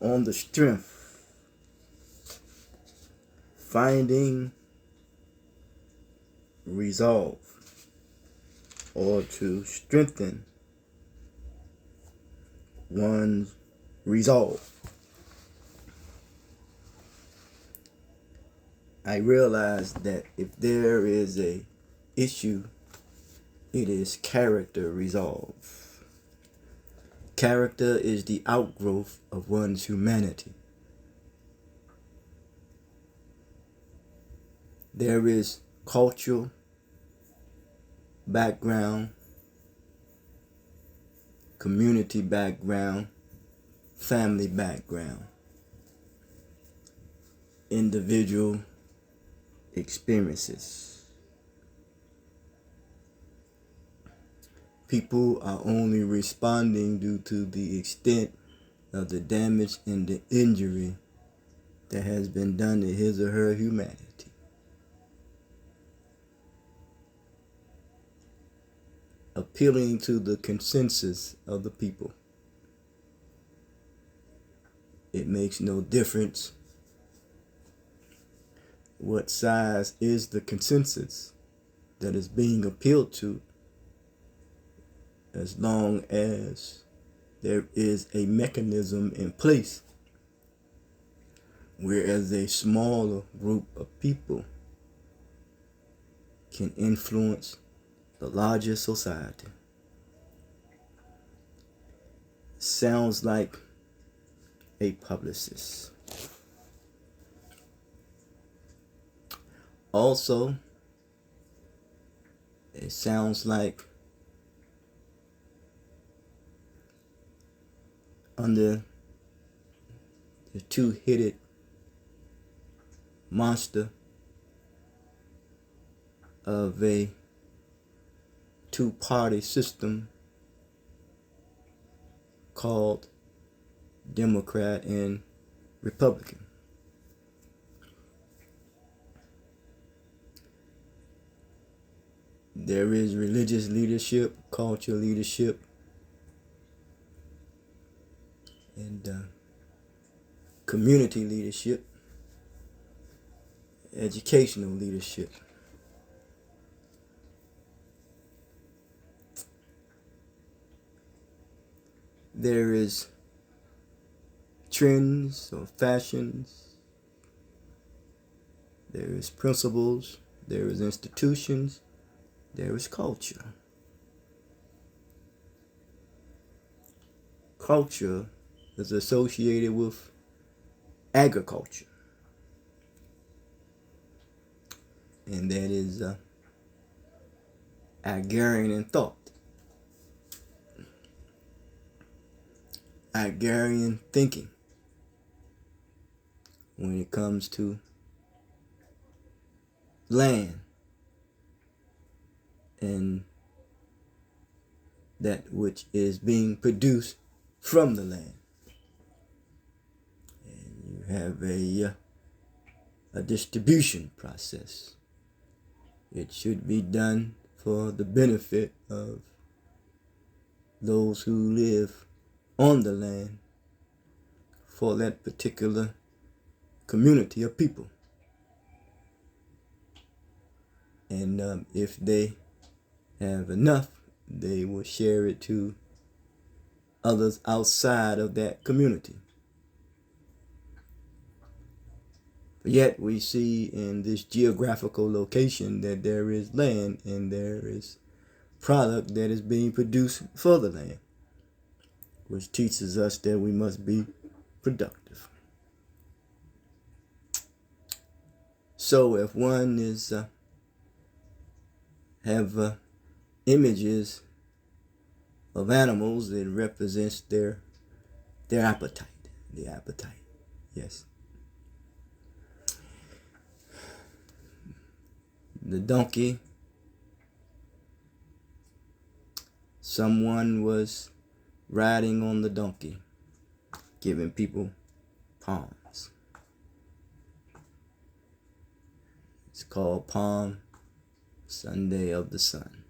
on the strength, finding resolve, or to strengthen one's resolve. I realize that if there is a issue, it is character resolve. Character is the outgrowth of one's humanity. There is cultural background, community background, family background, individual experiences. People are only responding due to the extent of the damage and the injury that has been done to his or her humanity. Appealing to the consensus of the people. It makes no difference what size is the consensus that is being appealed to, as long as there is a mechanism in place whereas a smaller group of people can influence the larger society. Sounds like a publicist. Also, it sounds like under the two-headed monster of a two-party system called Democrat and Republican. There is religious leadership, cultural leadership, and community leadership, educational leadership. There is trends or fashions. There is principles. There is institutions. There is culture. Culture is associated with agriculture. And that is agrarian thought. Agrarian thinking when it comes to land and that which is being produced from the land. And you have a distribution process. It should be done for the benefit of those who live on the land for that particular community of people. And if they have enough, they will share it to others outside of that community. But yet we see in this geographical location that there is land and there is product that is being produced for the land, which teaches us that we must be productive. So if one is have images of animals, it represents their appetite. The appetite, yes. The donkey. Someone was riding on the donkey, giving people palms. It's called Palm Sunday of the Sun.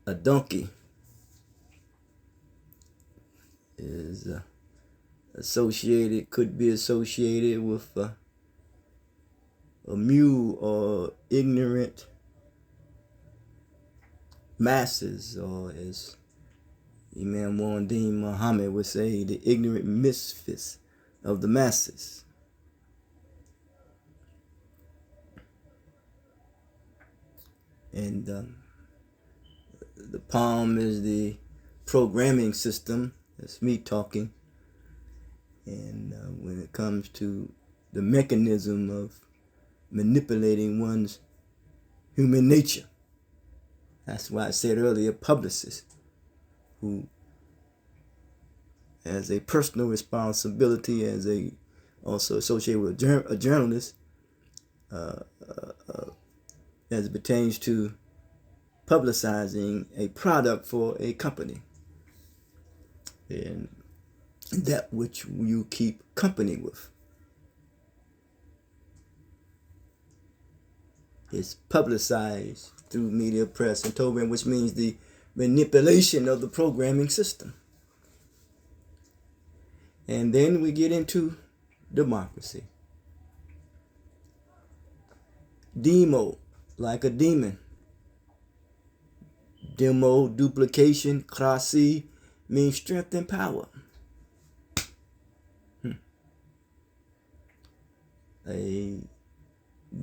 a donkey is could be associated with a mule or ignorant masses, or as Imam Wandin Muhammad would say, the ignorant misfits of the masses. And the palm is the programming system. That's me talking. And when it comes to the mechanism of manipulating one's human nature, that's why I said earlier, publicist, who has a personal responsibility as also associated with a journalist, as it pertains to publicizing a product for a company, and that which you keep company with is publicized through media, press, and program, which means the manipulation of the programming system. And then we get into democracy. Demo, like a demon. Demo, duplication, krasi, means strength and power. A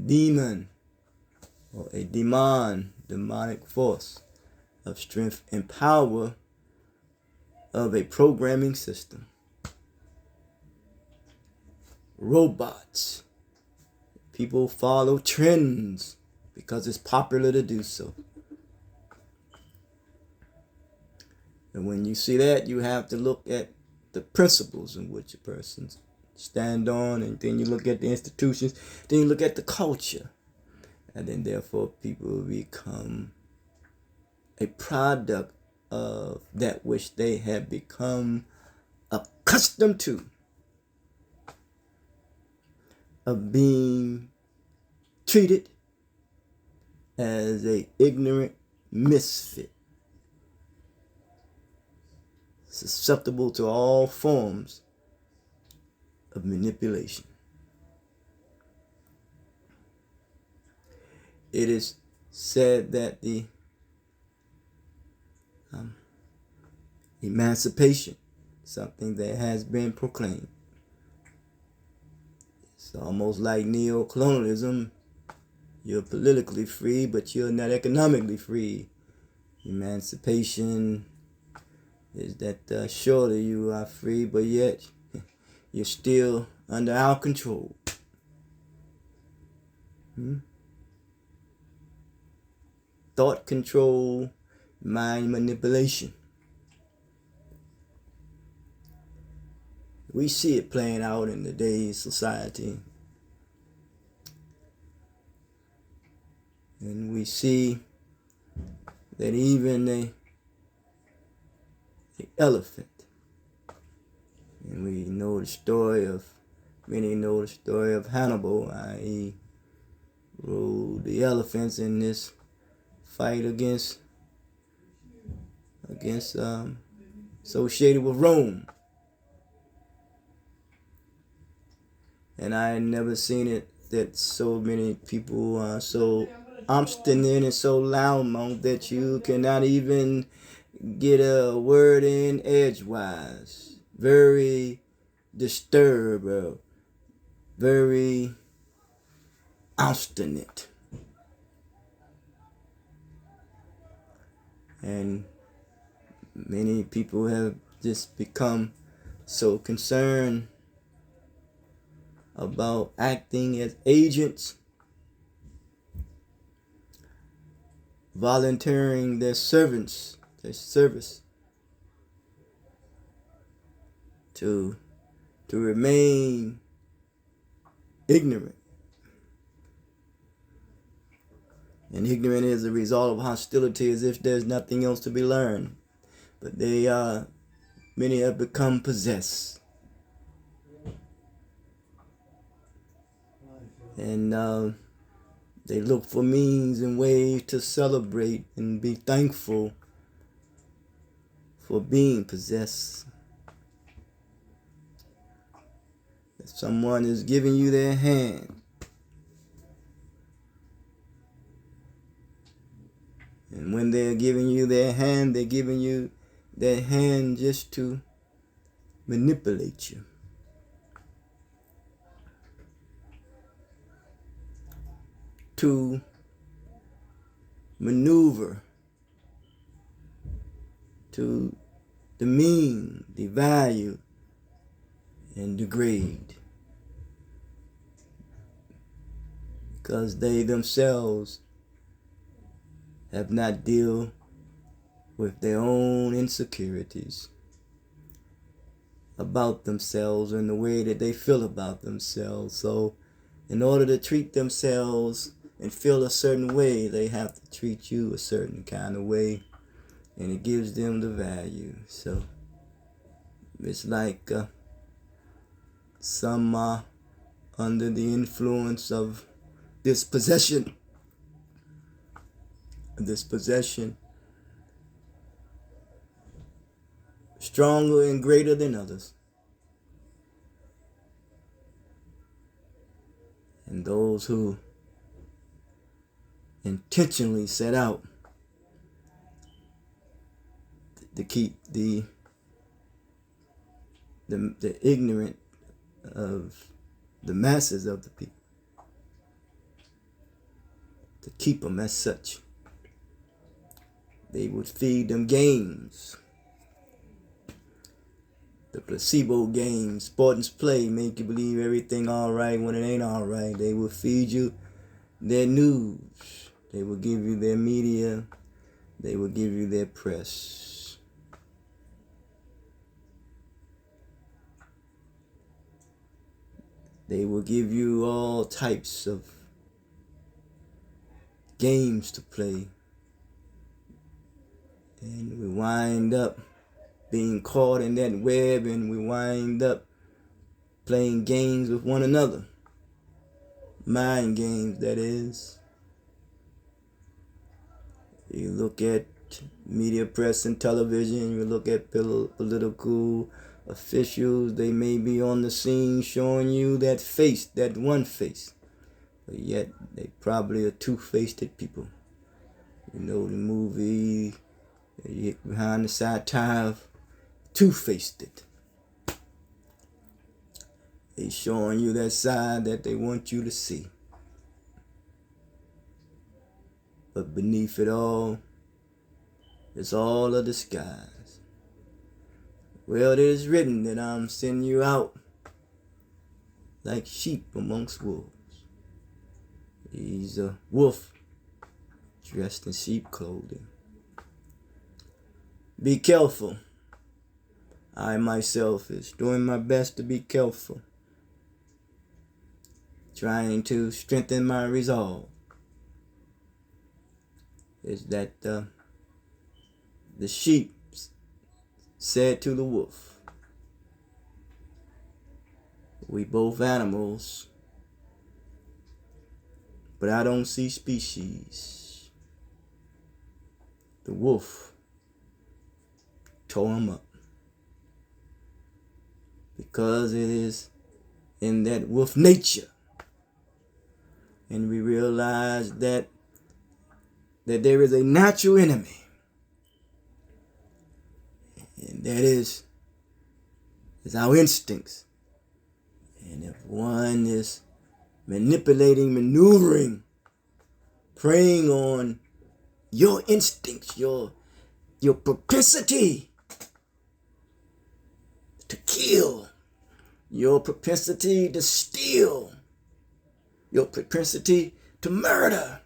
demon, or a demonic force of strength and power of a programming system. Robots. People follow trends because it's popular to do so. And when you see that, you have to look at the principles in which a person stand on, and then you look at the institutions, then you look at the culture, and then therefore people become a product of that which they have become accustomed to, of being treated as a ignorant misfit, susceptible to all forms of manipulation. It is said that the emancipation, something that has been proclaimed, it's almost like neo-colonialism. You're politically free, but you're not economically free. Emancipation is that surely you are free, but yet you're still under our control. Thought control, mind manipulation. We see it playing out in today's society. And we see that even the elephant, and we know the story of, many know the story of Hannibal, i.e. ruled the elephants in this fight against associated with Rome. And I had never seen it that so many people are so obstinate and so loudmouth that you cannot even get a word in edgewise. Very disturbed, very obstinate. And many people have just become so concerned about acting as agents, volunteering their service to remain ignorant. And ignorant is a result of hostility, as if there's nothing else to be learned. But many have become possessed. And they look for means and ways to celebrate and be thankful for being possessed. If someone is giving you their hand, and when they're giving you their hand, they're giving you their hand just to manipulate you. To maneuver, to demean, devalue, and degrade. Because they themselves have not dealt with their own insecurities about themselves and the way that they feel about themselves. So in order to treat themselves and feel a certain way, they have to treat you a certain kind of way, and it gives them the value. So it's like some are under the influence of this possession, stronger and greater than others. And those who intentionally set out to keep the ignorant of the masses of the people, to keep them as such. They would feed them games, the placebo games, sports play, make you believe everything all right when it ain't all right. They will feed you their news. They will give you their media. They will give you their press. They will give you all types of games to play. And we wind up being caught in that web, and we wind up playing games with one another. Mind games, that is. You look at media, press, and television. You look at political officials. They may be on the scene showing you that face, that one face. But yet, they probably are two-faced people. You know the movie, behind the satire of two-faced it. They showing you that side that they want you to see. But beneath it all, it's all a disguise. Well, it is written that I'm sending you out like sheep amongst wolves. He's a wolf dressed in sheep clothing. Be careful. I myself is doing my best to be careful, trying to strengthen my resolve. Is that the sheep said to the wolf, we both animals, but I don't see species. The wolf tore him up, because it is in that wolf nature. And we realize that there is a natural enemy, and that is our instincts. And if one is manipulating, maneuvering, preying on your instincts, your propensity to kill, your propensity to steal, your propensity to murder,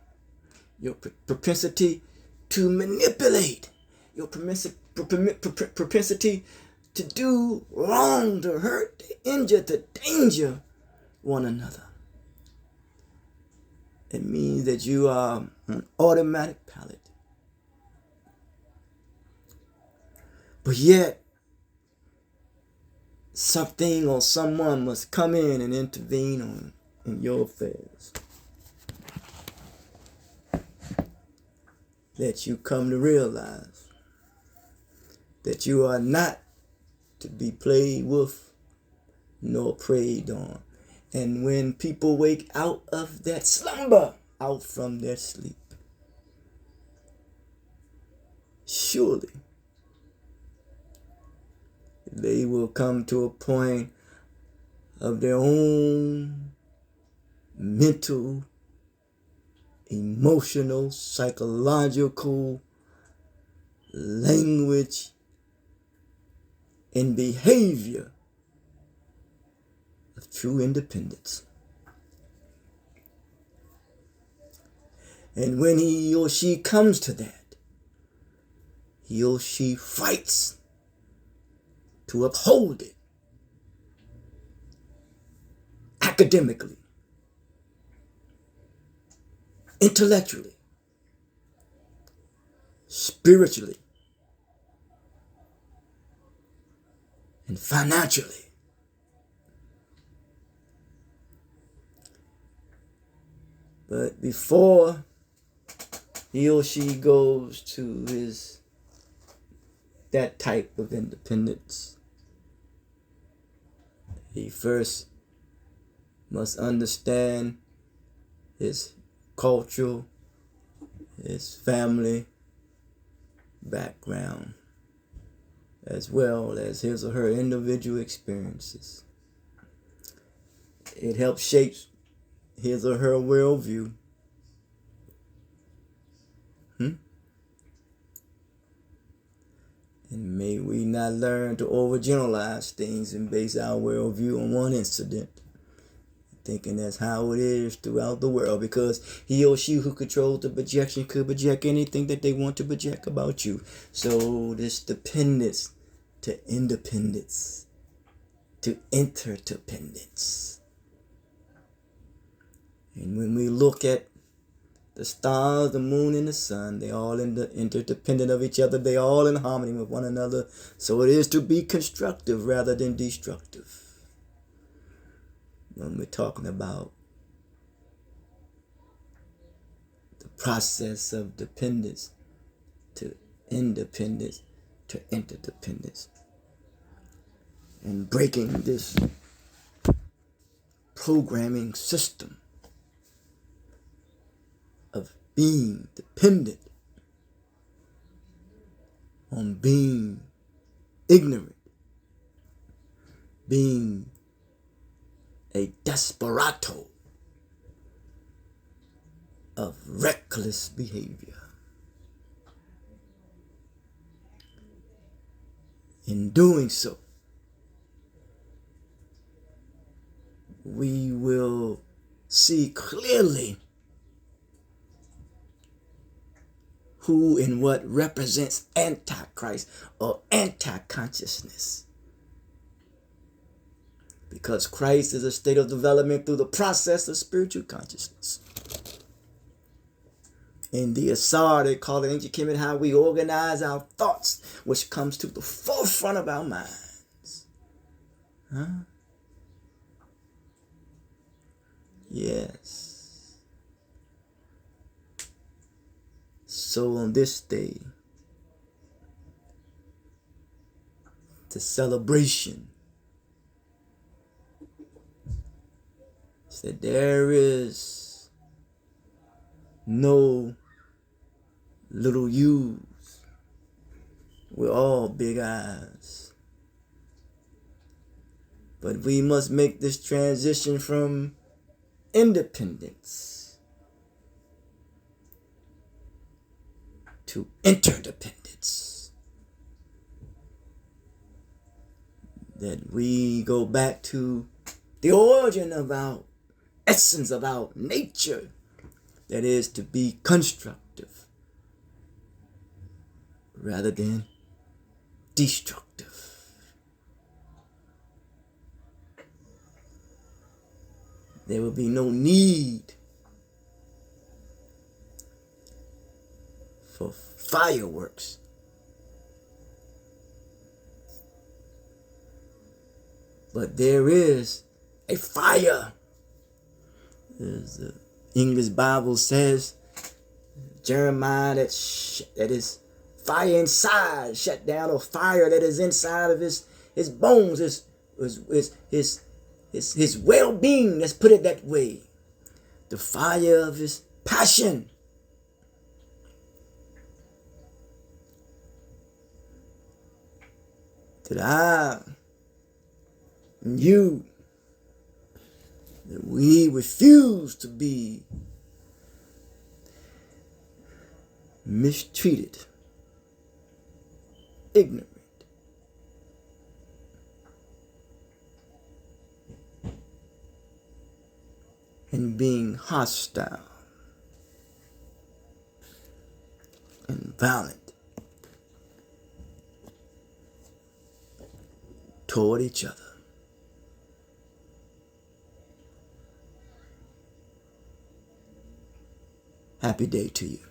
your propensity to manipulate, your propensity to do wrong, to hurt, to injure, to danger one another. It means that you are an automatic pilot. But yet, something or someone must come in and intervene in your affairs. That you come to realize that you are not to be played with nor preyed on. And when people wake out of that slumber, out from their sleep, surely they will come to a point of their own mental, emotional, psychological language and behavior of true independence. And when he or she comes to that, he or she fights to uphold it academically, intellectually, spiritually, and financially. But before he or she goes to that type of independence, he first must understand his cultural, his family background, as well as his or her individual experiences. It helps shape his or her worldview. And may we not learn to overgeneralize things and base our worldview on one incident, thinking that's how it is throughout the world, because he or she who controls the projection could project anything that they want to project about you. So this dependence to independence, to interdependence. And when we look at the stars, the moon, and the sun, they all interdependent of each other. They all in harmony with one another. So it is to be constructive rather than destructive when we're talking about the process of dependence to independence to interdependence, and breaking this programming system of being dependent on being ignorant, being a desperado of reckless behavior. In doing so, we will see clearly who and what represents Antichrist or anti-consciousness. Because Christ is a state of development through the process of spiritual consciousness. In the Asar, they call it ancient Kemet, how we organize our thoughts, which comes to the forefront of our minds. Yes. So on this day, the celebration is that there is no little U's. We're all big eyes. But we must make this transition from independence to interdependence. That we go back to the origin of our essence, of our nature, that is to be constructive rather than destructive. There will be no need for fireworks. But there is a fire. As the English Bible says, Jeremiah, that is fire inside shut down, or fire that is inside of his bones, his well-being, let's put it that way. The fire of his passion. That I and you, that we refuse to be mistreated, ignorant, and being hostile and violent toward each other. Happy day to you.